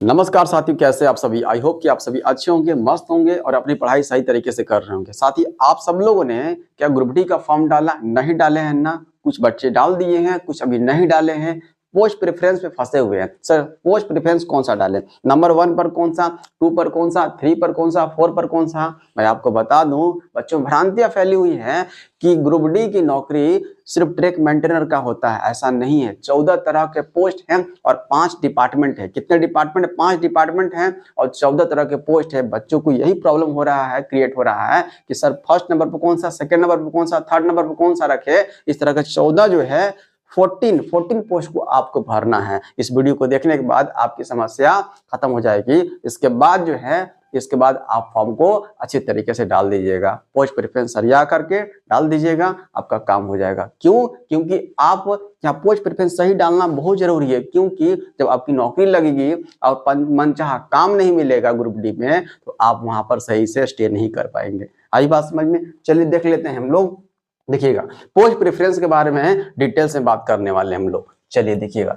नमस्कार साथियों, कैसे आप सभी। आई होप कि आप सभी अच्छे होंगे, मस्त होंगे और अपनी पढ़ाई सही तरीके से कर रहे होंगे। साथ ही आप सब लोगों ने क्या ग्रुप डी का फॉर्म डाला? नहीं डाले हैं ना? कुछ बच्चे डाल दिए हैं, कुछ अभी नहीं डाले हैं। पोस्ट प्रेफरेंस पे फंसे हुए हैं। सर पोस्ट प्रेफरेंस कौन सा डालें? नंबर 1 पर कौन सा, 2 पर कौन सा, 3 पर कौन सा, 4 पर कौन सा? मैं आपको बता दूं, बच्चों भ्रांतियां फैली हुई हैं कि ग्रुप डी की नौकरी सिर्फ ट्रैक मेंटेनर का होता है। ऐसा नहीं है। 14 तरह के पोस्ट हैं और 5 डिपार्टमेंट है। कितने डिपार्टमेंट? 5 डिपार्टमेंट हैं और 14 तरह के पोस्ट है। बच्चों को यही प्रॉब्लम हो रहा है, क्रिएट हो रहा है कि सर फर्स्ट नंबर पर कौन सा, सेकंड नंबर पर कौन सा, थर्ड नंबर पर कौन सा रखे। इस तरह के 14 जो है 14 पोस्ट को आपको भरना है। इस वीडियो को देखने के बाद आपकी समस्या खत्म हो जाएगी। इसके बाद आप फॉर्म को अच्छी तरीके से डाल दीजिएगा। पोस्ट प्रेफरेंस सरिया करके डाल दीजिएगा, आपका काम हो जाएगा। क्यों? क्योंकि आप यहाँ पोस्ट प्रेफरेंस सही डालना बहुत जरूरी है। क्योंकि जब आपकी नौकरी लगेगी और मनचाहा काम नहीं मिलेगा ग्रुप डी में, तो आप वहां पर सही से स्टे नहीं कर पाएंगे। आई बात समझ में? चलिए देख लेते हैं हम लोग। देखिएगा, पोस्ट प्रेफरेंस के बारे में डिटेल से बात करने वाले हम लोग। चलिए देखिएगा,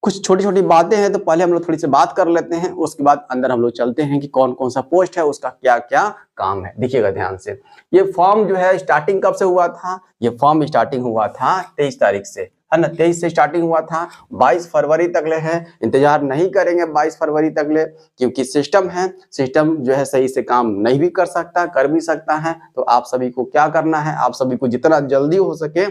कुछ छोटी छोटी बातें हैं तो पहले हम लोग थोड़ी सी बात कर लेते हैं, उसके बाद अंदर हम लोग चलते हैं कि कौन कौन सा पोस्ट है, उसका क्या क्या काम है। देखिएगा ध्यान से, ये फॉर्म जो है स्टार्टिंग कब से हुआ था? ये फॉर्म स्टार्टिंग हुआ था 23 तारीख से, है ना। 23 से स्टार्टिंग हुआ था, 22 फरवरी तक ले है। इंतजार नहीं करेंगे 22 फरवरी तक ले, क्योंकि सिस्टम है, सिस्टम जो है सही से काम नहीं भी कर सकता, कर भी सकता है। तो आप सभी को क्या करना है, आप सभी को जितना जल्दी हो सके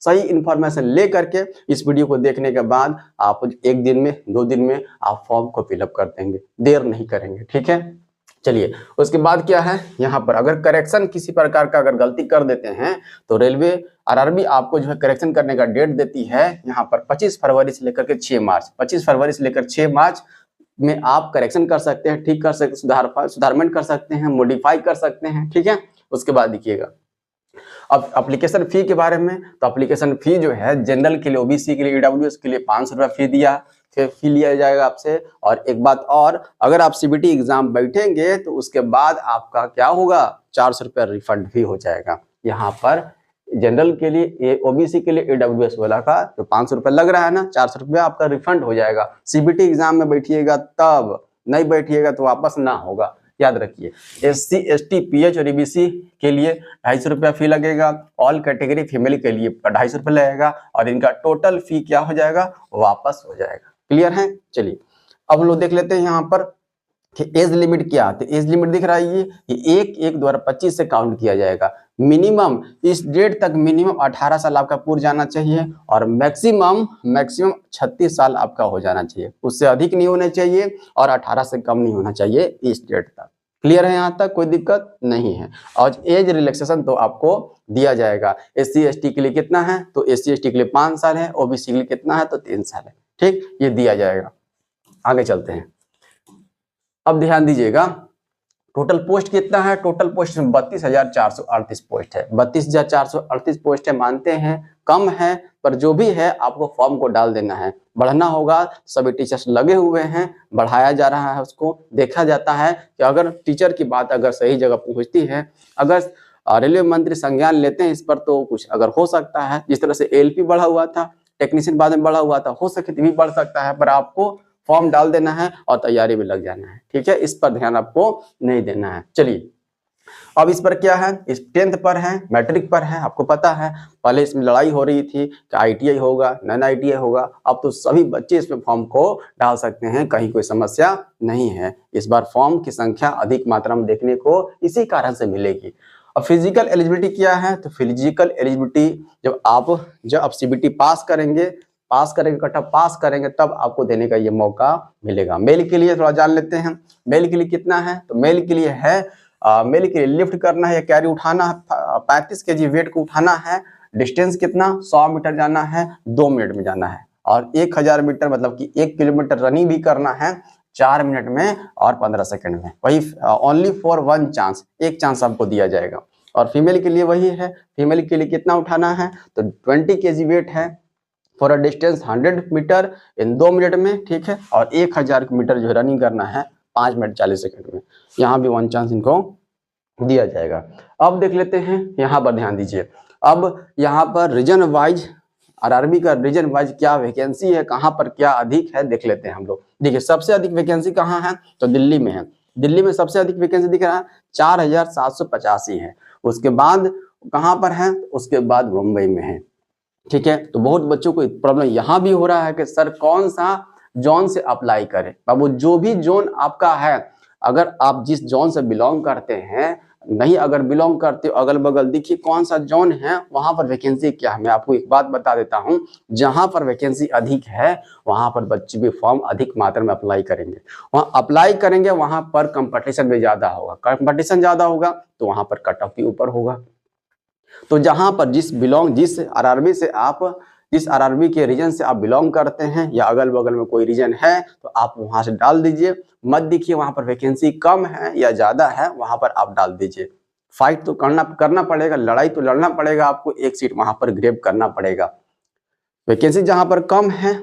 सही इंफॉर्मेशन ले करके इस वीडियो को देखने के बाद आप 1 दिन में 2 दिन में आप फॉर्म को फिलअप कर देंगे, देर नहीं करेंगे, ठीक है। चलिए, उसके बाद क्या है, यहाँ पर अगर करेक्शन किसी प्रकार का अगर गलती कर देते हैं तो रेलवे आरआरबी आपको जो है करेक्शन करने का डेट देती है यहाँ पर 25 फरवरी से लेकर के 6 मार्च। 25 फरवरी से लेकर 6 मार्च में आप करेक्शन कर सकते हैं, ठीक कर सकते, सुधारमेंट कर सकते हैं, मॉडिफाई कर सकते हैं, ठीक है। उसके बाद देखिएगा, अब एप्लीकेशन फी के बारे में, तो एप्लीकेशन फी जो है जनरल के लिए, ओबीसी के लिए, ईडब्ल्यूएस के लिए 500 रुपया फी दिया, फिर फी लिया जाएगा आपसे। और एक बात और, अगर आप सीबीटी एग्जाम बैठेंगे तो उसके बाद आपका क्या होगा, 400 रुपया रिफंड भी हो जाएगा। यहाँ पर जनरल के लिए, ओबीसी के लिए, ईडब्ल्यूएस वाला का जो 500 रुपया लग रहा है ना, 400 रुपया आपका रिफंड हो जाएगा। सीबीटी एग्जाम में बैठिएगा तब, नहीं बैठिएगा तो वापस ना होगा, याद रखिए। एससी एसटी पीएच और ईबीसी के लिए 250 रुपया फी लगेगा। ऑल कैटेगरी फीमेल के लिए 250 रुपया लगेगा और इनका टोटल फी क्या हो जाएगा, वापस हो जाएगा। क्लियर है? चलिए अब लोग देख लेते हैं यहाँ पर कि एज लिमिट क्या है। एज लिमिट दिख रहा है, ये 1/1/2025 से काउंट किया जाएगा। मिनिमम इस डेट तक मिनिमम 18 साल आपका पूरा जाना चाहिए और मैक्सिमम 36 साल आपका हो जाना चाहिए। उससे अधिक नहीं होना चाहिए और 18 से कम नहीं होना चाहिए इस डेट तक। क्लियर है? यहाँ तक कोई दिक्कत नहीं है। और एज रिलैक्सेशन तो आपको दिया जाएगा। एससी एसटी के लिए कितना है, तो एससी एसटी के लिए 5 साल है, ओबीसी के लिए कितना है, तो 3 साल है, ठीक, ये दिया जाएगा। आगे चलते हैं। अब ध्यान दीजिएगा, टोटल पोस्ट कितना है? टोटल पोस्ट 32,438 पोस्ट है। 32,438 पोस्ट है, मानते हैं कम है, पर जो भी है आपको फॉर्म को डाल देना है। बढ़ना होगा, सभी टीचर्स लगे हुए हैं, बढ़ाया जा रहा है, उसको देखा जाता है कि अगर टीचर की बात अगर सही जगह पहुंचती है, अगर रेलवे मंत्री संज्ञान लेते हैं इस पर, तो कुछ अगर हो सकता है। जिस तरह से एलपी बढ़ा हुआ था, टेक्नीशियन बाद में बढ़ा हुआ था, हो सके तो भी बढ़ सकता है, पर आपको फॉर्म डाल देना है और तैयारी में लग जाना है, ठीक है। इस पर ध्यान आपको नहीं देना है। चलिए अब इस पर क्या है, इस 10th पर है, मैट्रिक पर है। आपको पता है पहले इसमें लड़ाई हो रही थी कि आईटीआई होगा, नॉन आईटीआई होगा। अब तो सभी बच्चे इसमें फॉर्म को डाल सकते हैं, कहीं कोई समस्या नहीं है। इस बार फॉर्म की संख्या अधिक मात्रा में देखने को इसी कारण से मिलेगी। अब फिजिकल एलिजिबिलिटी क्या है, तो फिजिकल एलिजिबिलिटी जब आप सीबीटी पास करेंगे, कट ऑफ पास करेंगे, तब आपको देने का ये मौका मिलेगा। मेल के लिए थोड़ा जान लेते हैं। मेल के लिए कितना है, तो मेल के लिए है, मेल के लिए लिफ्ट करना है या कैरी उठाना है, 35 केजी वेट को उठाना है। डिस्टेंस कितना, 100 मीटर जाना है, 2 मिनट में जाना है। और 1000 मीटर मतलब कि 1 किलोमीटर रनिंग भी करना है 4 मिनट में और 15 सेकंड में। वही ओनली फॉर 1 चांस, एक चांस आपको दिया जाएगा। और फीमेल के लिए वही है, फीमेल के लिए कितना उठाना है, तो 20 केजी वेट है for a distance 100 metre in 2 minute में, ठीक है। और 1000 मीटर जो है रनिंग करना है 5 मिनट 40 सेकंड में। यहाँ भी 1 चांस इनको दिया जाएगा। अब देख लेते हैं, यहाँ पर ध्यान दीजिए। अब यहाँ पर रीजन वाइज आरआरबी का रीजन वाइज क्या वैकेंसी है, कहाँ पर क्या अधिक है देख लेते हैं हम लोग। देखिए सबसे अधिक वैकेंसी कहाँ है, तो दिल्ली में है। दिल्ली में सबसे अधिक वैकेंसी दिख रहा है 4785 है। उसके बाद कहाँ पर है, उसके बाद मुंबई में है। ठीक है, तो बहुत बच्चों को प्रॉब्लम यहाँ भी हो रहा है कि सर कौन सा जोन से अप्लाई करें। बाबू जो भी जोन आपका है, अगर आप जिस जोन से बिलोंग करते हैं, नहीं अगर बिलोंग करते हो अगल बगल देखिए कौन सा जोन है, वहां पर वैकेंसी क्या है। मैं आपको एक बात बता देता हूं, जहां पर वैकेंसी अधिक है वहां पर बच्चे भी फॉर्म अधिक मात्रा में अप्लाई करेंगे। वहां अप्लाई करेंगे वहां पर कंपटीशन भी ज्यादा होगा, कंपटीशन ज्यादा होगा तो वहां पर कट ऑफ भी ऊपर होगा। तो जहां पर जिस आरआरबी से आप जिस आरआरबी के रीजन से आप बिलोंग करते हैं या अगल बगल में कोई रीजन है तो आप वहां से डाल दीजिए। मत देखिए वहां पर वैकेंसी कम है या ज्यादा है, वहां पर आप डाल दीजिए। फाइट तो करना पड़ेगा, लड़ाई तो लड़ना पड़ेगा आपको, एक सीट वहां पर ग्रैब करना पड़ेगा। वैकेंसी जहां पर कम है,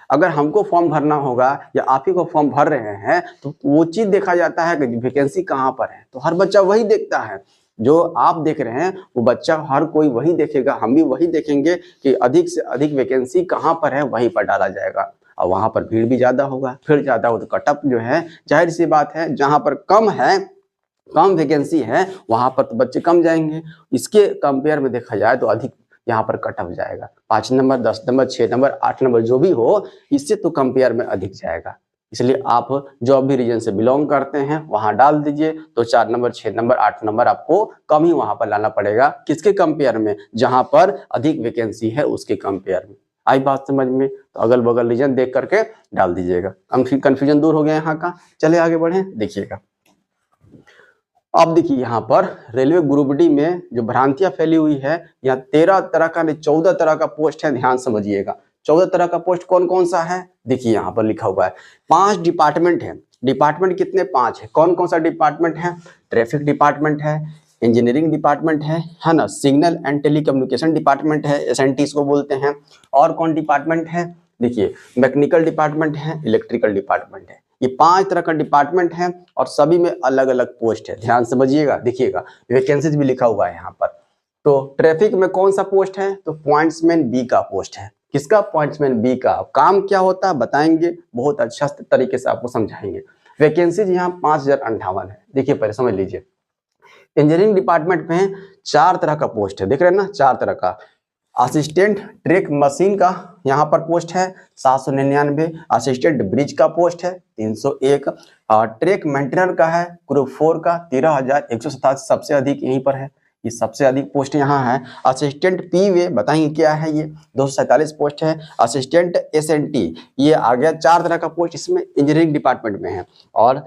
अगर हमको फॉर्म भरना होगा या आप ही को फॉर्म भर रहे हैं तो वो चीज देखा जाता है कि वैकेंसी कहाँ पर है, तो हर बच्चा वही देखता है। जो आप देख रहे हैं वो बच्चा हर कोई वही देखेगा, हम भी वही देखेंगे कि अधिक से अधिक वैकेंसी कहाँ पर है, वहीं पर डाला जाएगा। और वहां पर भीड़ भी ज्यादा होगा, भीड़ ज्यादा हो तो कटअप जो है, जाहिर सी बात है जहां पर कम है, कम वैकेंसी है वहां पर तो बच्चे कम जाएंगे। इसके कंपेयर में देखा जाए तो अधिक यहाँ पर कट ऑफ जाएगा। 5 नंबर 10 नंबर 6 नंबर 8 नंबर जो भी हो, इससे तो कंपेयर में अधिक जाएगा। इसलिए आप जो भी रीजन से बिलोंग करते हैं वहां डाल दीजिए, तो 4 नंबर 6 नंबर 8 नंबर आपको कम ही वहां पर लाना पड़ेगा। किसके कंपेयर में, जहां पर अधिक वैकेंसी है उसके कंपेयर में। आई बात समझ में, तो अगल बगल रीजन देख करके डाल दीजिएगा। कंफ्यूजन दूर हो गया यहाँ का। चले आगे बढ़े, देखिएगा। अब देखिए यहाँ पर रेलवे ग्रुप डी में जो भ्रांतियां फैली हुई है, यहाँ 13 तरह का नहीं 14 तरह का पोस्ट है, ध्यान समझिएगा। 14 तरह का पोस्ट कौन कौन सा है, देखिए यहाँ पर लिखा हुआ है। 5 डिपार्टमेंट है। डिपार्टमेंट कितने, 5 है। कौन कौन सा डिपार्टमेंट है, ट्रैफिक डिपार्टमेंट है, इंजीनियरिंग डिपार्टमेंट है ना, सिग्नल एंड टेलीकम्युनिकेशन डिपार्टमेंट है, एसएनटी को बोलते हैं। और कौन डिपार्टमेंट है, देखिए मैकेनिकल डिपार्टमेंट है, इलेक्ट्रिकल डिपार्टमेंट है। ये 5 तरह का डिपार्टमेंट है और सभी में अलग अलग पोस्ट है। ध्यान समझिएगा, देखिएगा वैकेंसीज भी लिखा हुआ है यहाँ पर। तो ट्रैफिक में कौन सा पोस्ट है, तो पॉइंट्समैन बी का पोस्ट है। किसका, पॉइंट्समैन बी का। काम क्या होता है बताएंगे, बहुत अच्छा तरीके से आपको समझाएंगे। वैकेंसीज यहाँ 5058 है। देखिए पहले समझ लीजिए। इंजीनियरिंग डिपार्टमेंट में 4 तरह का पोस्ट है, देख रहे हैं ना, 4 तरह का। असिस्टेंट ट्रैक मशीन का यहाँ पर पोस्ट है 799। असिस्टेंट ब्रिज का पोस्ट है 301। ट्रैक मेंटेनर का है ग्रुप 4 का 13,187, सबसे अधिक यहीं पर है, ये सबसे अधिक पोस्ट यहाँ है। असिस्टेंट पी वे बताएंगे क्या है, ये 247 पोस्ट है। असिस्टेंट एसएनटी, ये आ गया 4 तरह का पोस्ट, इसमें इंजीनियरिंग डिपार्टमेंट में है। और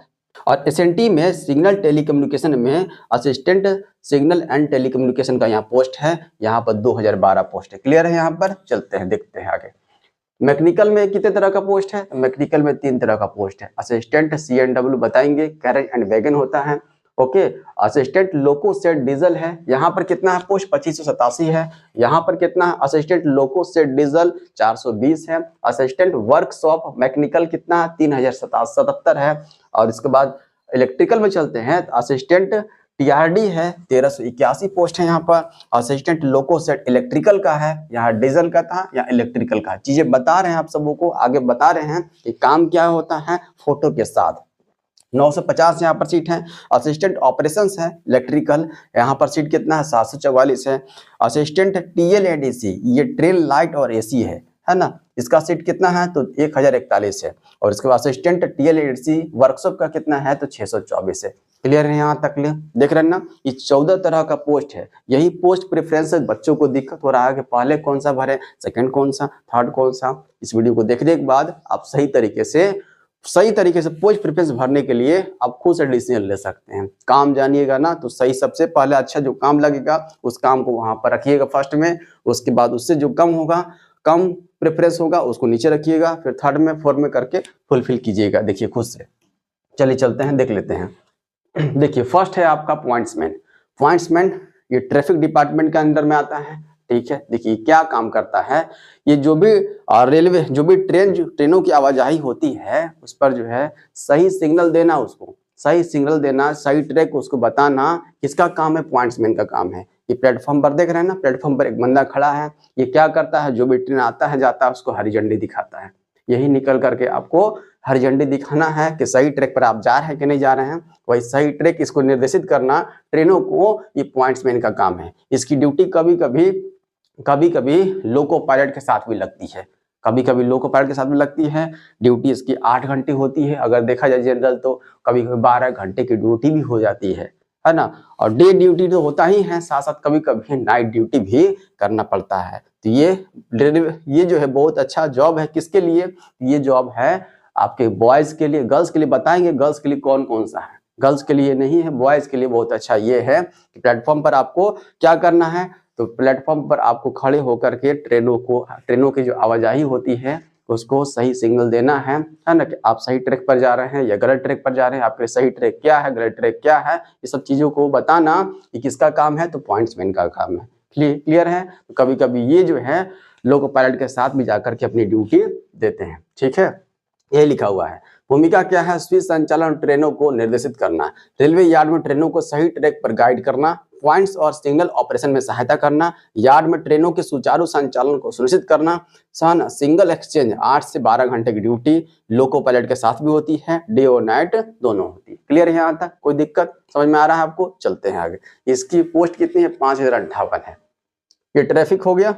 एसएनटी में सिग्नल टेलीकम्युनिकेशन में असिस्टेंट सिग्नल एंड टेलीकम्युनिकेशन का यहाँ पोस्ट है, यहाँ पर 2012 पोस्ट है। क्लियर है, यहाँ पर चलते हैं देखते हैं आगे। मैकेनिकल में कितने तरह का पोस्ट है, मैकेनिकल में 3 तरह का पोस्ट है। असिस्टेंट सीएनडब्ल्यू बताएंगे, कैरेज एंड वैगन होता है, okay. Assistant loco set diesel है, यहाँ पर कितना है पोस्ट 2587 है। यहाँ पर कितना है, असिस्टेंट लोको सेट डीजल 420 है। असिस्टेंट वर्कशॉप मैकेनिकल कितना है 3077 है। और इसके बाद इलेक्ट्रिकल में चलते हैं, तो असिस्टेंट टीआरडी है 1381 पोस्ट है यहाँ पर। असिस्टेंट लोको सेट इलेक्ट्रिकल का है, यहाँ डीजल का था, यहाँ इलेक्ट्रिकल का। चीजें बता रहे हैं आप सबों को, आगे बता रहे हैं कि काम क्या होता है फोटो के साथ। 950 यहाँ पर सीट है। असिस्टेंट ऑपरेशंस है इलेक्ट्रिकल, यहाँ पर सीट कितना है 744 है। असिस्टेंट टीएलएडीसी, ये ट्रेन लाइट और एसी है ना, इसका सीट कितना है तो 1041 है। और इसके बाद असिस्टेंट टीएलएडीसी वर्कशॉप का कितना है तो 624 है। क्लियर है यहाँ तक, देख रहे हैं ना, ये 14 तरह का पोस्ट है। यही पोस्ट प्रेफरेंस बच्चों को दिक्कत हो रहा है कि पहले कौन सा भरे, सेकंड कौन सा, थर्ड कौन सा। इस वीडियो को देखने के बाद आप सही तरीके से पोस्ट प्रेफरेंस भरने के लिए आप खुद से डिसीजन ले सकते हैं। काम जानिएगा ना तो सही, सबसे पहले अच्छा जो काम लगेगा उस काम को वहां पर रखिएगा फर्स्ट में। उसके बाद उससे जो कम होगा, कम प्रेफरेंस होगा, उसको नीचे रखिएगा। फिर थर्ड में फोर्थ में करके फुलफिल कीजिएगा। देखिए खुद से, चलिए चलते हैं देख लेते हैं। देखिए फर्स्ट है आपका पॉइंट्समैन, ये ट्रैफिक डिपार्टमेंट के अंदर में आता है, ठीक है। देखिए क्या काम करता है, ये जो भी रेलवे जो भी ट्रेनों की आवाजाही होती है उस पर जो है सही सिग्नल देना, उसको सही सिग्नल देना, सही ट्रैक उसको बताना, किसका काम है? पॉइंट्समैन का काम है। ये प्लेटफॉर्म पर देख रहे हैं ना, प्लेटफॉर्म पर एक बंदा खड़ा है, ये क्या करता है? जो भी ट्रेन आता है जाता है उसको हरी झंडी दिखाता है। यही निकल करके आपको हरी झंडी दिखाना है कि सही ट्रैक पर आप जा रहे हैं कि नहीं जा रहे हैं। वही सही ट्रैक इसको निर्देशित करना ट्रेनों को, ये पॉइंट्समैन का काम है। इसकी ड्यूटी कभी कभी लोको पायलट के साथ भी लगती है, कभी कभी लोको पायलट के साथ भी लगती है। ड्यूटी इसकी 8 घंटे होती है, अगर देखा जाए जनरल तो कभी कभी 12 घंटे की ड्यूटी भी हो जाती है ना। और डे ड्यूटी तो होता ही है, साथ साथ कभी कभी नाइट ड्यूटी भी करना पड़ता है। तो ये जो है बहुत अच्छा जॉब है। किसके लिए? ये जॉब है आपके बॉयज के लिए। गर्ल्स के लिए बताएंगे, गर्ल्स के लिए कौन कौन सा है। गर्ल्स के लिए नहीं है, बॉयज के लिए बहुत अच्छा ये है कि प्लेटफॉर्म पर आपको क्या करना है? तो प्लेटफॉर्म पर आपको खड़े होकर के ट्रेनों की जो आवाजाही होती है उसको सही सिग्नल देना है ना, कि आप सही ट्रैक पर जा रहे हैं या गलत ट्रैक पर जा रहे हैं, आपके सही ट्रैक क्या है, गलत ट्रैक क्या है, ये सब चीजों को बताना कि किसका काम है? तो पॉइंट्समैन का काम है। क्लियर है? तो कभी कभी ये जो है लोको पायलट के साथ भी जाकर के अपनी ड्यूटी देते हैं। ठीक है, यही लिखा हुआ है। भूमिका क्या है? स्विच संचालन ट्रेनों को निर्देशित करना, रेलवे यार्ड में ट्रेनों को सही ट्रैक पर गाइड करना, पॉइंट्स और सिग्नल ऑपरेशन में सहायता करना, यार्ड में ट्रेनों के सुचारू संचालन को सुनिश्चित करना। सिंगल एक्सचेंज 8 से 12 घंटे की ड्यूटी लोको पायलट के साथ भी होती है, डे और नाइट दोनों होती है। क्लियर है यहाँ तक? कोई दिक्कत समझ में आ रहा है आपको? चलते हैं आगे। इसकी पोस्ट कितनी है? 5058 है। ये ट्रैफिक हो गया।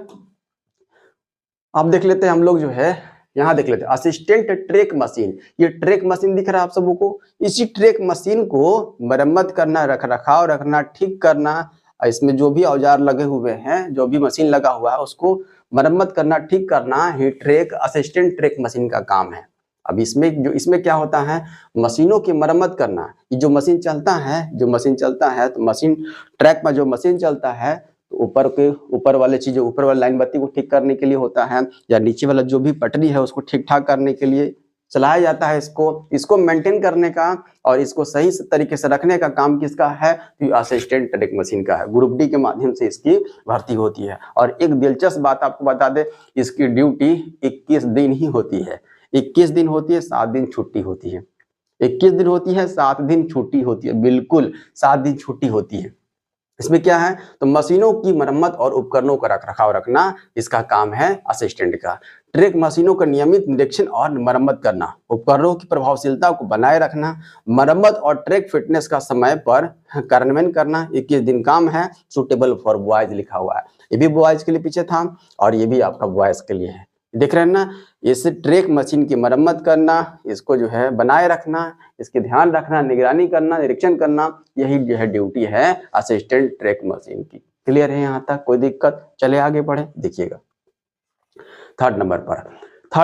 अब देख लेते हैं हम लोग जो है, यहाँ देख लेते हैं असिस्टेंट ट्रैक मशीन। ये ट्रैक मशीन दिख रहा है आप सबों को। इसी ट्रैक मशीन को मरम्मत करना, रख रखाव रखना, ठीक करना, इसमें जो भी औजार लगे हुए हैं, जो भी मशीन लगा हुआ है उसको मरम्मत करना, ठीक करना ही ट्रैक असिस्टेंट ट्रैक मशीन का काम है। अब इसमें क्या होता है? मशीनों की मरम्मत करना। ये जो मशीन चलता है तो मशीन ट्रैक पर जो मशीन चलता है तो ऊपर वाले चीजें, ऊपर वाली लाइन बत्ती को ठीक करने के लिए होता है, या नीचे वाला जो भी पटरी है उसको ठीक ठाक करने के लिए चलाया जाता है। इसको मेंटेन करने का और इसको सही तरीके से रखने का काम किसका है? तो असिस्टेंट ट्रैक मशीन का है। ग्रुप डी के माध्यम से इसकी भर्ती होती है। और एक दिलचस्प बात आपको बता दे, इसकी ड्यूटी 21 दिन ही होती है। 21 दिन होती है, 7 दिन छुट्टी होती है। 21 दिन होती है, 7 दिन छुट्टी होती है। बिल्कुल 7 दिन छुट्टी होती है। इसमें क्या है? तो मशीनों की मरम्मत और उपकरणों का रखरखाव रखना इसका काम है असिस्टेंट का। ट्रैक मशीनों का नियमित निरीक्षण और मरम्मत करना, उपकरणों की प्रभावशीलता को बनाए रखना, मरम्मत और ट्रैक फिटनेस का समय पर कार्यान्वयन करना। 21 दिन काम है। सुटेबल फॉर बॉयज लिखा हुआ है। ये भी बॉयज के लिए पीछे था और ये भी आपका बॉयज के लिए है। देख रहे हैं ना, इस ट्रैक मशीन की मरम्मत करना, इसको जो है बनाए रखना, इसके ध्यान रखना, निगरानी करना, निरीक्षण करना, यही जो है ड्यूटी है असिस्टेंट ट्रैक मशीन की। क्लियर है यहाँ तक? कोई दिक्कत? चले आगे बढ़े। देखिएगा थर्ड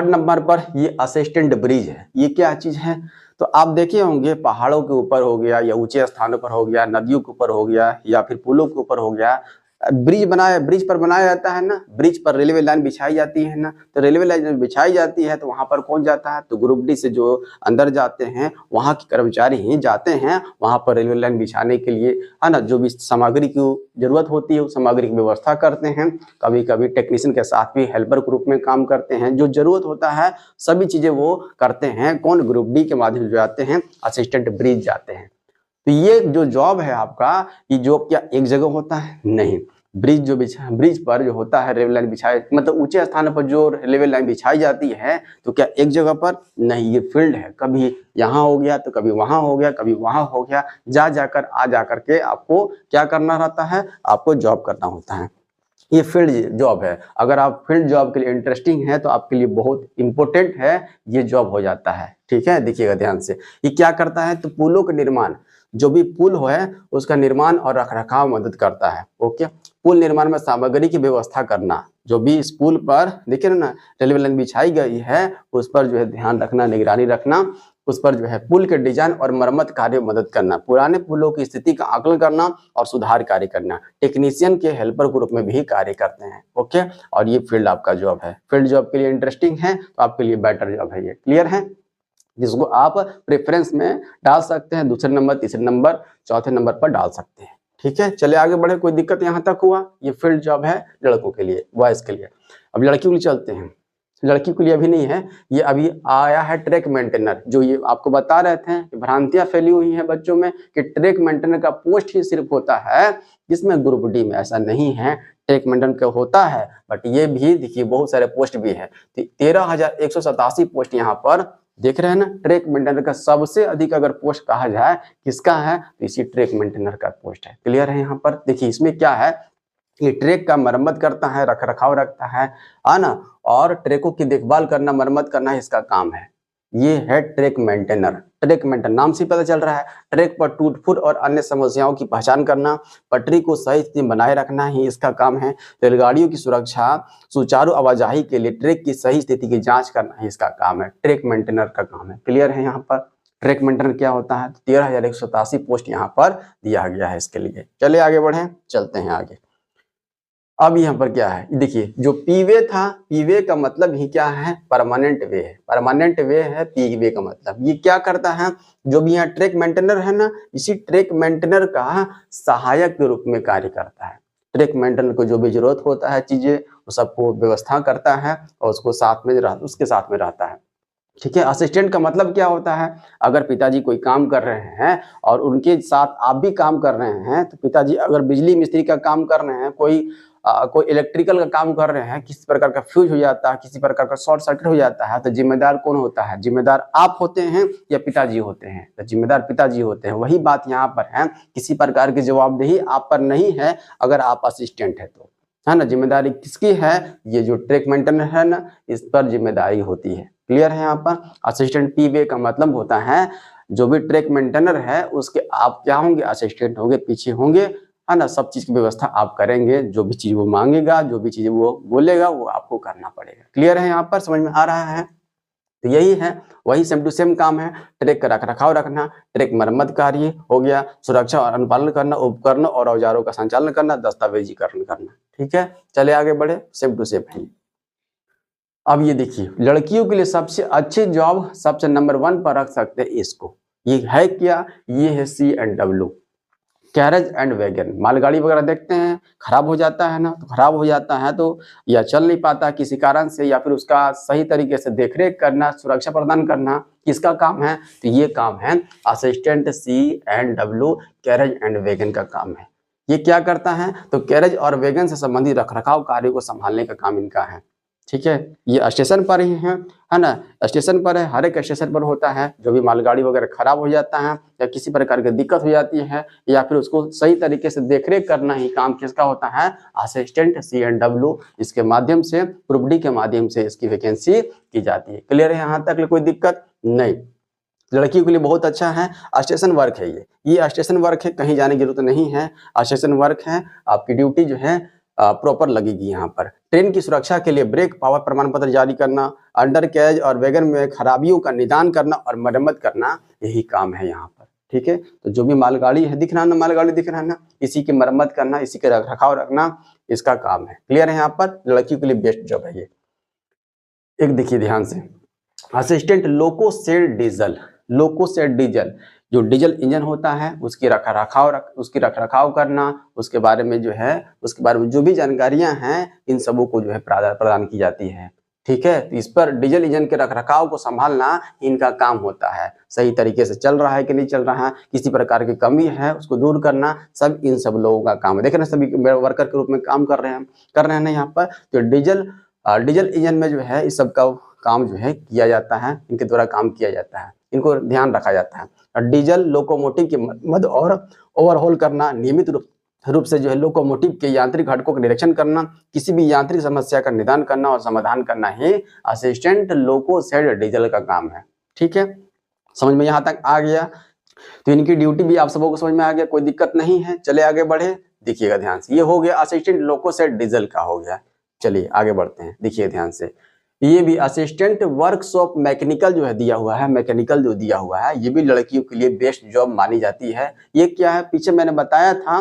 नंबर पर ये असिस्टेंट ब्रिज है। ये क्या चीज है? तो आप देखे होंगे पहाड़ों के ऊपर हो गया या ऊंचे स्थानों पर हो गया, नदियों के ऊपर हो गया या फिर पुलों के ऊपर हो गया, ब्रिज पर बनाया जाता है ना। ब्रिज पर रेलवे लाइन बिछाई जाती है ना। तो रेलवे लाइन जब बिछाई जाती है तो वहां पर कौन जाता है? तो ग्रुप डी से जो अंदर जाते हैं वहां के कर्मचारी ही जाते हैं वहां पर रेलवे लाइन बिछाने के लिए, है ना। जो भी सामग्री की जरूरत होती है उस सामग्री की व्यवस्था करते हैं। कभी कभी टेक्नीशियन के साथ भी हेल्पर के रूप में काम करते हैं। जो जरूरत होता है सभी चीजें वो करते हैं। कौन? ग्रुप डी के माध्यम से जाते हैं, असिस्टेंट ब्रिज जाते हैं। तो ये जो जॉब है आपका, ये जॉब क्या एक जगह होता है? नहीं। ब्रिज पर जो होता है रेलवे लाइन बिछाई, मतलब ऊंचे स्थानों पर जो रेलवे लाइन बिछाई जाती है तो क्या एक जगह पर? नहीं, ये फील्ड है। कभी यहाँ हो गया तो कभी वहां हो गया, कभी वहां हो गया, जा जाकर के आपको क्या करना रहता है? आपको जॉब करना होता है। ये फील्ड जॉब है। अगर आप फील्ड जॉब के लिए इंटरेस्टिंग है तो आपके लिए बहुत इंपॉर्टेंट है, ये जॉब हो जाता है। ठीक है, देखिएगा ध्यान से। ये क्या करता है? तो पुलों का निर्माण, जो भी पुल है उसका निर्माण और रखरखाव मदद करता है। ओके, पुल निर्माण में सामग्री की व्यवस्था करना, जो भी इस पुल पर देखिए ना रेलवे लाइन बिछाई गई है उस पर जो है ध्यान रखना, निगरानी रखना, उस पर जो है पुल के डिजाइन और मरम्मत कार्य में मदद करना, पुराने पुलों की स्थिति का आकलन करना और सुधार कार्य करना। टेक्नीशियन के हेल्पर के रूप में भी कार्य करते हैं। ओके, और ये फील्ड आपका जॉब है। फील्ड जॉब के लिए इंटरेस्टिंग है तो आपके लिए बेटर जॉब है ये। क्लियर है? जिसको आप प्रेफरेंस में डाल सकते हैं, दूसरे नंबर, तीसरे नंबर, चौथे नंबर पर डाल सकते हैं। ठीक है, चले आगे बढ़े। कोई दिक्कत यहाँ तक हुआ? ये फील्ड जॉब है लड़कों के लिए, बॉयज के लिए। अब लड़कियों के लिए चलते हैं। लड़की के लिए अभी नहीं है, ये अभी आया है ट्रैक मेंटेनर। जो ये आपको बता रहे थे कि भ्रांतियां फैली हुई हैं बच्चों में कि ट्रैक मेंटेनर का पोस्ट ही सिर्फ होता है, जिसमें ग्रुप डी में ऐसा नहीं है। ट्रैक मेंटेनर का होता है, बट ये भी देखिए बहुत सारे पोस्ट भी है। 13,187 पोस्ट यहाँ पर देख रहे हैं ना। ट्रैक मेंटेनर का सबसे अधिक अगर पोस्ट कहा जाए किसका है, तो इसी ट्रैक मेंटेनर का पोस्ट है। क्लियर है यहाँ पर। देखिए इसमें क्या है, ये ट्रैक का मरम्मत करता है, रख रखाव रखता है ना, और ट्रैकों की देखभाल करना, मरम्मत करना इसका काम है। ये है ट्रैक मेंटेनर। ट्रैक मेंटेनर नाम से पता चल रहा है, ट्रैक पर टूट फूट और अन्य समस्याओं की पहचान करना, पटरी को सही स्थिति में बनाए रखना ही इसका काम है। रेलगाड़ियों की सुरक्षा, सुचारू आवाजाही के लिए ट्रैक की सही स्थिति की जांच करना ही इसका काम है, ट्रैक मेंटेनर का काम है। क्लियर है यहाँ पर। ट्रैक मेंटेनर क्या होता है, 13,187 पोस्ट यहाँ पर दिया गया है इसके लिए। चलिए आगे बढ़े, चलते हैं आगे। अब यहाँ पर क्या है, देखिए जो पीवे था, पीवे का मतलब ही क्या है, परमानेंट वे है। परमानेंट वे है पीवे का मतलब। ये क्या करता है, जो भी यहाँ ट्रैक मेंटेनर है ना, इसी ट्रैक मेंटेनर का सहायक के रूप में कार्य करता है। ट्रैक मेंटेनर को जो भी जरूरत होता है चीजें, वो सबको व्यवस्था करता है और उसको उसके साथ में रहता है। ठीक है। असिस्टेंट का मतलब क्या होता है, अगर पिताजी कोई काम कर रहे हैं और उनके साथ आप भी काम कर रहे हैं, तो पिताजी अगर बिजली मिस्त्री का काम कर रहे हैं, कोई इलेक्ट्रिकल का काम कर रहे हैं, किसी प्रकार का फ्यूज हो जाता है, किसी प्रकार का शॉर्ट सर्किट हो जाता है, तो जिम्मेदार कौन होता है, जिम्मेदार आप होते हैं या पिताजी होते हैं, तो जिम्मेदार पिताजी होते हैं। वही बात यहाँ पर है, किसी प्रकार की जवाबदेही आप पर नहीं है अगर आप असिस्टेंट है तो, है ना। जिम्मेदारी किसकी है, ये जो ट्रैक मेंटेनर है ना, इस पर जिम्मेदारी होती है। क्लियर है यहाँ पर। असिस्टेंट पीवे का मतलब होता है जो भी ट्रैक मेंटेनर है उसके आप क्या होंगे, असिस्टेंट होंगे, पीछे होंगे, है ना। सब चीज की व्यवस्था आप करेंगे, जो भी चीज वो मांगेगा, जो भी चीज वो बोलेगा, वो आपको करना पड़ेगा। क्लियर है यहाँ पर, समझ में आ रहा है। तो यही है, वही सेम टू सेम काम है। ट्रैक का रख रखाव रखना, ट्रैक मरम्मत कार्य हो गया, सुरक्षा और अनुपालन करना, उपकरण और औजारों का संचालन करना, दस्तावेजीकरण करना। ठीक है, चले आगे बढ़े, सेम टू सेम है। अब ये देखिए, लड़कियों के लिए सबसे अच्छे जॉब सबसे नंबर 1 पर रख सकते हैं इसको। ये है क्या, ये है C&W, कैरेज एंड वैगन। मालगाड़ी वगैरह देखते हैं, खराब हो जाता है ना, तो खराब हो जाता है तो या चल नहीं पाता किसी कारण से, या फिर उसका सही तरीके से देखरेख करना, सुरक्षा प्रदान करना, किसका काम है, तो ये काम है assistant C&W, carriage and wagon का काम है। ये क्या करता है, तो कैरेज और वैगन से संबंधित रखरखाव कार्य को संभालने का काम इनका है। ठीक है, ये स्टेशन पर ही है ना, स्टेशन पर है, हर एक स्टेशन पर होता है। जो भी मालगाड़ी वगैरह खराब हो जाता है या किसी प्रकार की दिक्कत हो जाती है, या फिर उसको सही तरीके से देखरेख करना ही काम किसका होता है, असिस्टेंट C&W। इसके माध्यम से, ग्रुप डी के माध्यम से इसकी वैकेंसी की जाती है। क्लियर है यहाँ तक, कोई दिक्कत नहीं। लड़कियों के लिए बहुत अच्छा है, स्टेशन वर्क है। ये स्टेशन वर्क है, कहीं जाने की जरूरत नहीं है, स्टेशन वर्क है। आपकी ड्यूटी जो है प्रॉपर लगेगी यहाँ पर। ट्रेन की सुरक्षा के लिए ब्रेक पावर प्रमाण पत्र जारी करना, अंडर कैरेज और वैगन में खराबियों का निदान करना और मरम्मत करना, यही काम है यहाँ पर। ठीक है, तो जो भी मालगाड़ी है, दिख रहा ना, मालगाड़ी दिख रहा है ना, इसी की मरम्मत करना, इसी के रखरखाव रखना, इसका काम है। क्लियर है यहाँ पर, लड़कियों के लिए बेस्ट जॉब है ये। एक देखिए ध्यान से, assistant loco shed diesel. Loco shed diesel, जो डीजल इंजन होता है उसकी रखरखाव करना, उसके बारे में जो भी जानकारियां हैं, इन सबों को जो है प्रदान की जाती है। ठीक है, तो इस पर डीजल इंजन के रखरखाव को संभालना इनका काम होता है। सही तरीके से चल रहा है कि नहीं चल रहा है, किसी प्रकार की कमी है उसको दूर करना, सब इन सब लोगों का काम है। देख रहे हैं, सभी वर्कर के रूप में काम कर रहे हैं ना यहाँ पर। तो डीजल इंजन में जो है इस सब का काम जो है किया जाता है, इनके द्वारा काम किया जाता है, इनको ध्यान रखा जाता है। डीजल लोकोमोटिव की मद और ओवरहॉल करना, नियमित रूप से जो है लोकोमोटिव के यांत्रिक घटकों का निरीक्षण करना, किसी भी यांत्रिक समस्या का निदान करना और समाधान करना ही असिस्टेंट लोको शेड डीजल का काम है। ठीक है, समझ में यहाँ तक आ गया। तो इनकी ड्यूटी भी आप सबों को समझ में आ गया, कोई दिक्कत नहीं है। चले आगे बढ़े, देखिएगा ध्यान से। ये हो गया असिस्टेंट लोको शेड डीजल का हो गया। चलिए आगे बढ़ते हैं, देखिए ध्यान से। ये भी असिस्टेंट वर्कशॉप मैकेनिकल जो है दिया हुआ है, मैकेनिकल जो दिया हुआ है, ये भी लड़कियों के लिए बेस्ट जॉब मानी जाती है। ये क्या है, पीछे मैंने बताया था,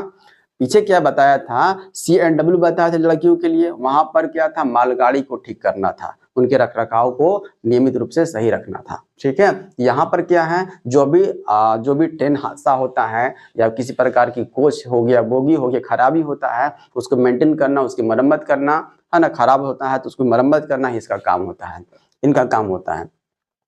पीछे क्या बताया था, C&W बताया था लड़कियों के लिए। वहां पर क्या था, मालगाड़ी को ठीक करना था, उनके रखरखाव को नियमित रूप से सही रखना था। ठीक है, यहाँ पर क्या है, जो भी ट्रेन हादसा होता है या किसी प्रकार की कोच हो गया, बोगी हो गया, खराबी होता है, उसको मेंटेन करना, उसकी मरम्मत करना, है ना, खराब होता है तो उसको मरम्मत करना ही इसका काम होता है, इनका काम होता है।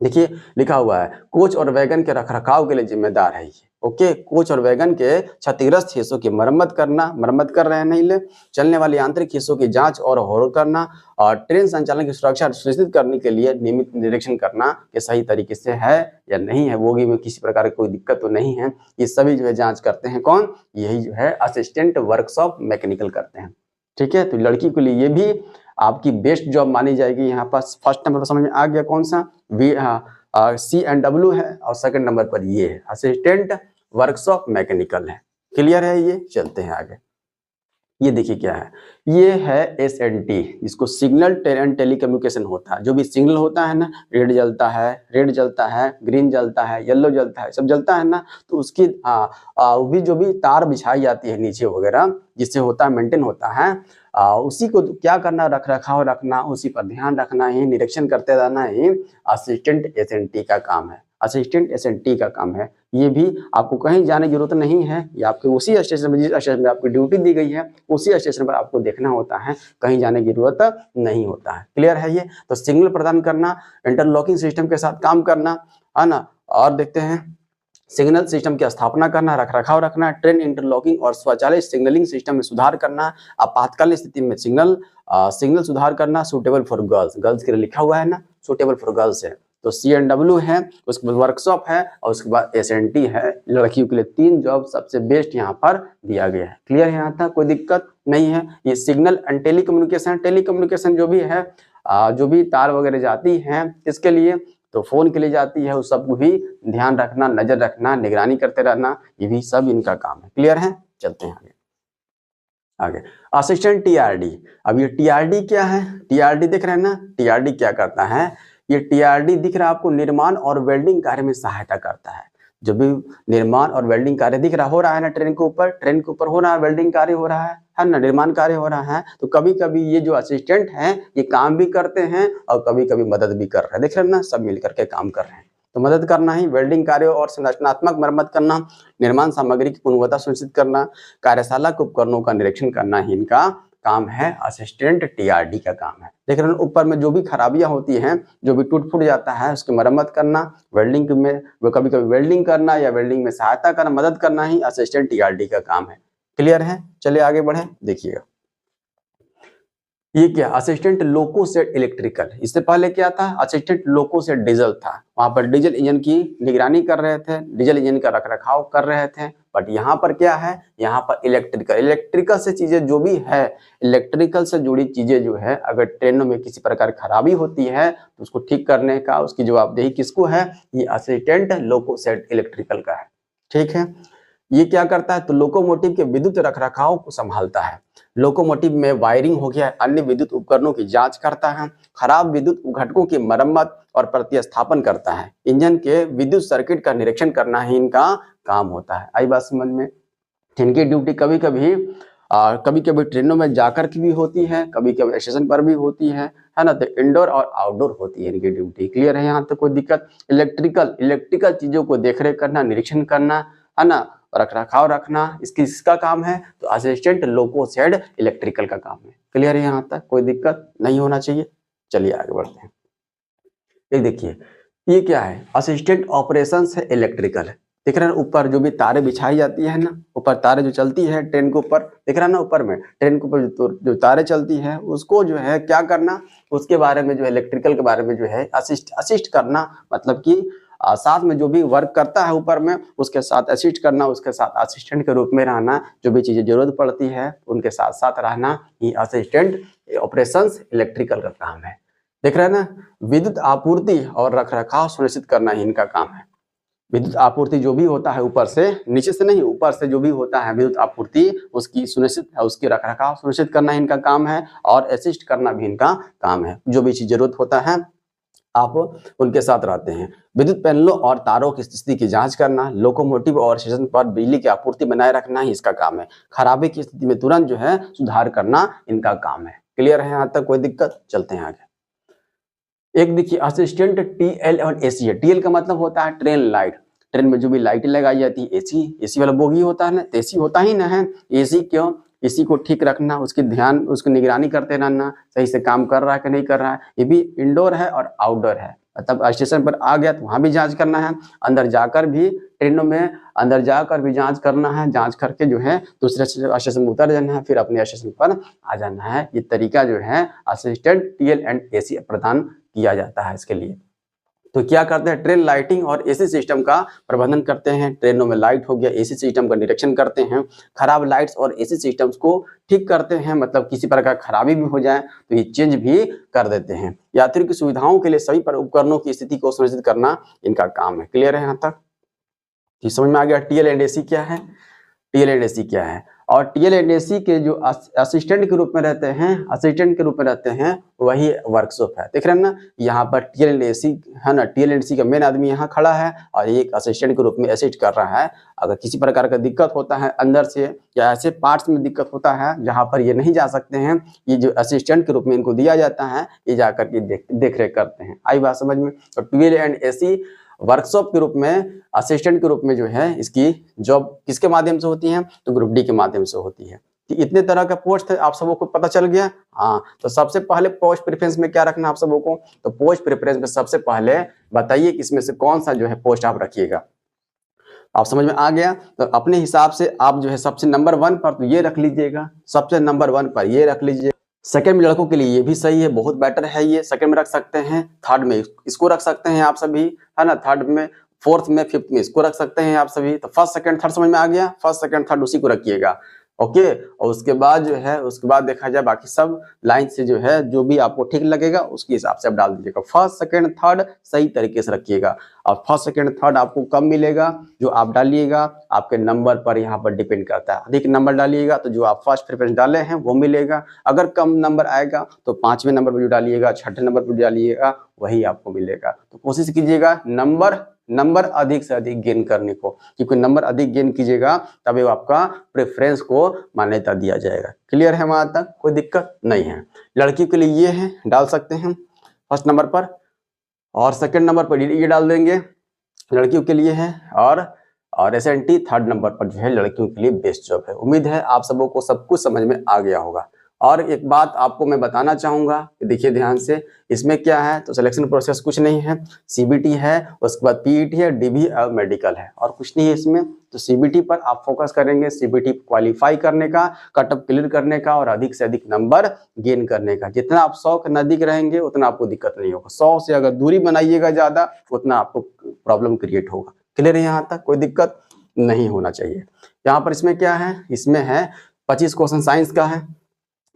देखिए लिखा हुआ है कोच और वैगन के रखरखाव के लिए जिम्मेदार है ये। ओके, कोच और वैगन के क्षतिग्रस्त हिस्सों की मरम्मत करना, मरम्मत कर रहे हैं नहीं ले, चलने वाले यांत्रिक हिस्सों की जांच और होर करना, और ट्रेन संचालन की सुरक्षा सुनिश्चित करने के लिए नियमित निरीक्षण करना कि सही तरीके से है या नहीं है, बोगी में किसी प्रकार की कोई दिक्कत तो नहीं है। ये सभी जो है जांच करते हैं कौन, यही जो है असिस्टेंट वर्कशॉप मैकेनिकल करते हैं। ठीक है, तो लड़की के लिए ये भी आपकी बेस्ट जॉब मानी जाएगी। यहाँ पर फर्स्ट नंबर पर समझ में आ गया कौन सा, C&W है, और सेकंड नंबर पर ये है असिस्टेंट वर्कशॉप मैकेनिकल है। क्लियर है, ये चलते हैं आगे। ये देखिए क्या है, ये है SNT, जिसको सिग्नल एंड टेलीकम्युनिकेशन होता है। जो भी सिग्नल होता है ना, रेड जलता है, ग्रीन जलता है, येलो जलता है, सब जलता है ना, तो उसकी भी जो भी तार बिछाई जाती है नीचे वगैरह, जिससे होता है मेंटेन होता है, उसी को क्या करना, रख रखाव रखना, उसी पर ध्यान रखना ही, निरीक्षण करते रहना ही असिस्टेंट SNT का काम है। असिस्टेंट SNT का काम है। ये भी आपको कहीं जाने की जरूरत नहीं है, ये आपके उसी स्टेशन में, जिस स्टेशन में आपकी ड्यूटी दी गई है उसी स्टेशन पर आपको देखना होता है, कहीं जाने की जरूरत नहीं होता है। क्लियर है ये, तो सिग्नल प्रदान करना, इंटरलॉकिंग सिस्टम के साथ काम करना, है ना, और देखते हैं सिग्नल सिस्टम की स्थापना करना, रखरखाव रखना, ट्रेन इंटरलॉकिंग और स्वचालित सिग्नलिंग सिस्टम में सुधार करना, आपातकालीन स्थिति में सिग्नल सुधार करना, सुटेबल फॉर गर्ल्स के लिए लिखा हुआ है ना, सुटेबल फॉर गर्ल्स है, तो C&W है, उसके बाद वर्कशॉप है, और उसके बाद SNT है। लड़कियों के लिए 3 जॉब सबसे बेस्ट यहाँ पर दिया गया है। क्लियर है, यहाँ तक कोई दिक्कत नहीं है। ये सिग्नल एंड टेलीकम्युनिकेशन जो भी है, जो भी तार वगैरह जाती हैं किसके लिए, तो फोन के लिए जाती है, उस सबको भी ध्यान रखना, नजर रखना, निगरानी करते रहना, ये भी सब इनका काम है। क्लियर है, चलते हैं आगे। असिस्टेंट TRD, अब ये TRD क्या है, TRD देख रहे हैं ना, TRD क्या करता है, ये TRD दिख रहा है आपको, निर्माण और वेल्डिंग कार्य में सहायता करता है। जो भी निर्माण और वेल्डिंग कार्य दिख रहा हो रहा है ना, ट्रेन के ऊपर हो रहा है, वेल्डिंग कार्य हो रहा है ना, निर्माण कार्य हो रहा है, तो कभी कभी ये जो असिस्टेंट हैं ये काम भी करते हैं और कभी कभी मदद भी कर रहे हैं। देख रहे हैं ना, सब मिलकर के काम कर रहे हैं, तो मदद करना ही, वेल्डिंग कार्य और संरचनात्मक मरम्मत करना, निर्माण सामग्री की गुणवत्ता सुनिश्चित करना, कार्यशाला के उपकरणों का निरीक्षण करना ही इनका काम है, असिस्टेंट TRD का काम है। देख रहे हैं ऊपर में जो भी खराबियां होती हैं, जो भी टूट फूट जाता है, उसकी मरम्मत करना, वेल्डिंग में वो कभी कभी वेल्डिंग करना या वेल्डिंग में सहायता करना, मदद करना ही असिस्टेंट TRD का काम है। क्लियर है, चलिए आगे बढ़े, देखिएगा ये क्या, असिस्टेंट लोको सेट इलेक्ट्रिकल। इससे पहले क्या था, असिस्टेंट लोको सेट डीजल था, वहां पर डीजल इंजन की निगरानी कर रहे थे, डीजल इंजन का रखरखाव कर रहे थे। बट यहाँ पर क्या है, यहाँ पर इलेक्ट्रिकल से चीजें जो भी है, इलेक्ट्रिकल से जुड़ी चीजें जो है, अगर ट्रेनों में किसी प्रकार खराबी होती है तो उसको ठीक करने का, उसकी जवाबदेही किसको है, ये असिस्टेंट लोको सेट इलेक्ट्रिकल का है। ठीक है, ये क्या करता है, तो लोकोमोटिव के विद्युत रखरखाव को संभालता है। लोकोमोटिव में वायरिंग हो गया, अन्य विद्युत उपकरणों की जांच करता है, खराब विद्युत घटकों की मरम्मत और प्रतिस्थापन करता है, इंजन के विद्युत सर्किट का निरीक्षण करना ही इनका काम होता है। आई बात समझ में, इनकी ड्यूटी कभी कभी ट्रेनों में जाकर की भी होती है, कभी कभी स्टेशन पर भी होती है ना, तो इंडोर और आउटडोर होती है इनकी ड्यूटी। क्लियर है, यहाँ तक कोई दिक्कत। इलेक्ट्रिकल चीजों को देखरेख करना, निरीक्षण करना, है ना, रखरखाव रखना, इसका काम है, तो असिस्टेंट लोको सेट इलेक्ट्रिकल का काम है। क्लियर है, यहाँ तक कोई दिक्कत नहीं होना चाहिए। चलिए आगे बढ़ते हैं। एक देखिए ये क्या है, असिस्टेंट ऑपरेशंस है इलेक्ट्रिकल। देख रहे हैं ऊपर जो भी तारे बिछाई जाती है ना, ऊपर तारे जो चलती है ट्रेन के ऊपर, देख रहे हैं ना ऊपर में ट्रेन के ऊपर जो तारे चलती है, उसको जो है क्या करना, उसके बारे में जो है इलेक्ट्रिकल के बारे में जो है असिस्ट करना, मतलब कि साथ में जो भी वर्क करता है ऊपर में उसके साथ असिस्ट करना, उसके साथ असिस्टेंट के रूप में रहना, जो भी चीजें जरूरत पड़ती है उनके साथ साथ रहना, ये असिस्टेंट ऑपरेशंस इलेक्ट्रिकल का काम है। देख रहे हैं ना, विद्युत आपूर्ति और रखरखाव सुनिश्चित करना ही इनका काम है। विद्युत आपूर्ति जो भी होता है ऊपर से, नीचे से नहीं, ऊपर से जो भी होता है विद्युत आपूर्ति, उसकी सुनिश्चित है, उसकी रखरखाव सुनिश्चित करना इनका काम है, और असिस्ट करना भी इनका काम है। जो भी चीज जरूरत होता है आप उनके साथ रहते हैं। विद्युत पैनलों और तारों की स्थिति की जांच करना, लोकोमोटिव और स्टेशन पर बिजली की आपूर्ति बनाए रखना ही इसका काम है। खराबी की स्थिति में तुरंत जो है सुधार करना इनका काम है। क्लियर है, यहाँ तक कोई दिक्कत। चलते हैं आगे। एक देखिए असिस्टेंट TL और AC है। TL का मतलब होता है ट्रेन लाइट, ट्रेन में जो भी लाइटें लगाई जाती है, एसी वाला बोगी होता है ना, एसी होता ही ना है। एसी क्यों, इसी को ठीक रखना, उसकी उसकी निगरानी करते रहना, सही से काम कर रहा है कि नहीं कर रहा है। ये भी इंडोर है और आउटडोर है, मतलब स्टेशन पर आ गया तो वहाँ भी जांच करना है, अंदर जाकर भी ट्रेनों में अंदर जाकर भी जांच करना है, जांच करके जो है दूसरे स्टेशन में उतर जाना है, फिर अपने स्टेशन पर आ जाना है। ये तरीका जो है असिस्टेंट टीएल एंड एसी प्रदान किया जाता है इसके लिए। तो क्या करते हैं, ट्रेन लाइटिंग और एसी सिस्टम का प्रबंधन करते हैं। ट्रेनों में लाइट हो गया, एसी सिस्टम का निरीक्षण करते हैं, खराब लाइट्स और एसी सिस्टम्स को ठीक करते हैं, मतलब किसी प्रकार खराबी भी हो जाए तो ये चेंज भी कर देते हैं। यात्रियों की सुविधाओं के लिए सभी उपकरणों की स्थिति को सुनिश्चित करना इनका काम है। क्लियर है यहाँ तक? ये समझ में आ गया टीएल एंड एसी क्या है, टीएल एंड एसी क्या है। और टीएल एंड एसी के जो असिस्टेंट के रूप में रहते हैं, असिस्टेंट के रूप में रहते हैं, वही वर्कशॉप है। देख रहे हैं ना, यहाँ पर टीएल एंड एसी है ना, टीएल एंड एसी का मेन आदमी यहाँ खड़ा है और एक असिस्टेंट के रूप में असिस्ट कर रहा है। अगर किसी प्रकार का दिक्कत होता है अंदर से या ऐसे पार्ट्स में दिक्कत होता है जहाँ पर ये नहीं जा सकते हैं, ये जो असिस्टेंट के रूप में इनको दिया जाता है, ये जाकर के देख रेख करते हैं। आई बात समझ में? तो टीएल एंड एसी वर्कशॉप के रूप में, असिस्टेंट के रूप में जो है इसकी जॉब किसके माध्यम से होती है, तो ग्रुप डी के माध्यम से होती है। कि इतने तरह का पोस्ट है, आप सबों को पता चल गया। हाँ, तो सबसे पहले पोस्ट प्रेफरेंस में क्या रखना आप सबों को, तो पोस्ट प्रेफरेंस में सबसे पहले बताइए इसमें से कौन सा जो है पोस्ट आप रखिएगा। आप समझ में आ गया? तो अपने हिसाब से आप जो है सबसे नंबर 1 पर तो ये रख लीजिएगा, सबसे नंबर 1 पर ये रख लीजिए। सेकंड में लड़कों के लिए ये भी सही है, बहुत बेटर है, ये सेकंड में रख सकते हैं। थर्ड में इसको रख सकते हैं आप सभी, है ना, थर्ड में, फोर्थ में, फिफ्थ में इसको रख सकते हैं आप सभी। तो फर्स्ट सेकंड थर्ड समझ में आ गया, फर्स्ट सेकंड थर्ड उसी को रखिएगा। ओके, और उसके बाद जो है, उसके बाद देखा जाए बाकी सब लाइन से जो है, जो भी आपको ठीक लगेगा उसके हिसाब से आप डाल दीजिएगा। फर्स्ट सेकंड थर्ड सही तरीके से रखिएगा। और फर्स्ट सेकंड थर्ड आपको कम मिलेगा, जो आप डालिएगा आपके नंबर पर यहाँ पर डिपेंड करता है। अधिक नंबर डालिएगा तो जो आप फर्स्ट प्रेफरेंस डाले हैं वो मिलेगा, अगर कम नंबर आएगा तो 5वें नंबर पर जो डालिएगा, 6ठे नंबर पर डालिएगा, वही आपको मिलेगा। तो कोशिश कीजिएगा नंबर अधिक से अधिक गेन करने को, क्योंकि नंबर अधिक गेन कीजिएगा तभी आपका प्रेफरेंस को मान्यता दिया जाएगा। क्लियर है वहां तक? कोई दिक्कत नहीं है। लड़कियों के लिए ये है, डाल सकते हैं फर्स्ट नंबर पर, और सेकंड नंबर पर ये डाल देंगे, लड़कियों के लिए है। और एसएनटी थर्ड नंबर पर जो है लड़कियों के लिए बेस्ट जॉब है। उम्मीद है आप सबों को सब कुछ समझ में आ गया होगा। और एक बात आपको मैं बताना चाहूंगा, देखिए ध्यान से, इसमें क्या है, तो सिलेक्शन प्रोसेस कुछ नहीं है, सीबीटी है, उसके बाद पीईटी है, डीबी और मेडिकल है, और कुछ नहीं है इसमें। तो सीबीटी पर आप फोकस करेंगे, सीबीटी क्वालिफाई करने का, कटअप क्लियर करने का और अधिक से अधिक नंबर गेन करने का। जितना आप 100 के नजदीक रहेंगे उतना आपको दिक्कत नहीं होगा, 100 से अगर दूरी बनाइएगा ज्यादा उतना आपको प्रॉब्लम क्रिएट होगा। क्लियर है यहाँ तक? कोई दिक्कत नहीं होना चाहिए। यहाँ पर इसमें क्या है, इसमें है 25 क्वेश्चन साइंस का है,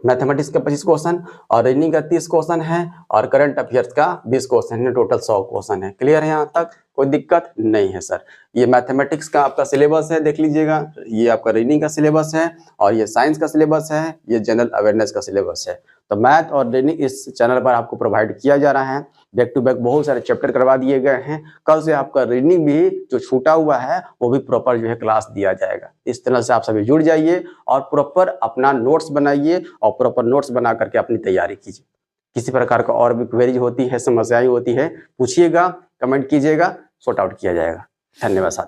मैथमेटिक्स का 25 क्वेश्चन और रीजनिंग का 30 क्वेश्चन है, और करंट अफेयर्स का 20 क्वेश्चन है, टोटल 100 क्वेश्चन है। क्लियर है यहाँ तक? कोई दिक्कत नहीं है सर। ये मैथमेटिक्स का आपका सिलेबस है, देख लीजिएगा, ये आपका रीजनिंग का सिलेबस है, और ये साइंस का सिलेबस है, ये जनरल अवेयरनेस का सिलेबस है। तो मैथ और रीजनिंग इस चैनल पर आपको प्रोवाइड किया जा रहा है। बैक टू बैक बहुत सारे चैप्टर करवा दिए गए हैं। कल से आपका रीजनिंग भी जो छूटा हुआ है वो भी प्रॉपर जो है क्लास दिया जाएगा। इस तरह से आप सभी जुड़ जाइए और प्रॉपर अपना नोट्स बनाइए, और प्रॉपर नोट्स बना करके अपनी तैयारी कीजिए। किसी प्रकार का और भी क्वेरी होती है, समस्याएं होती है, पूछिएगा, कमेंट कीजिएगा, सॉर्ट आउट किया जाएगा। धन्यवाद साथी।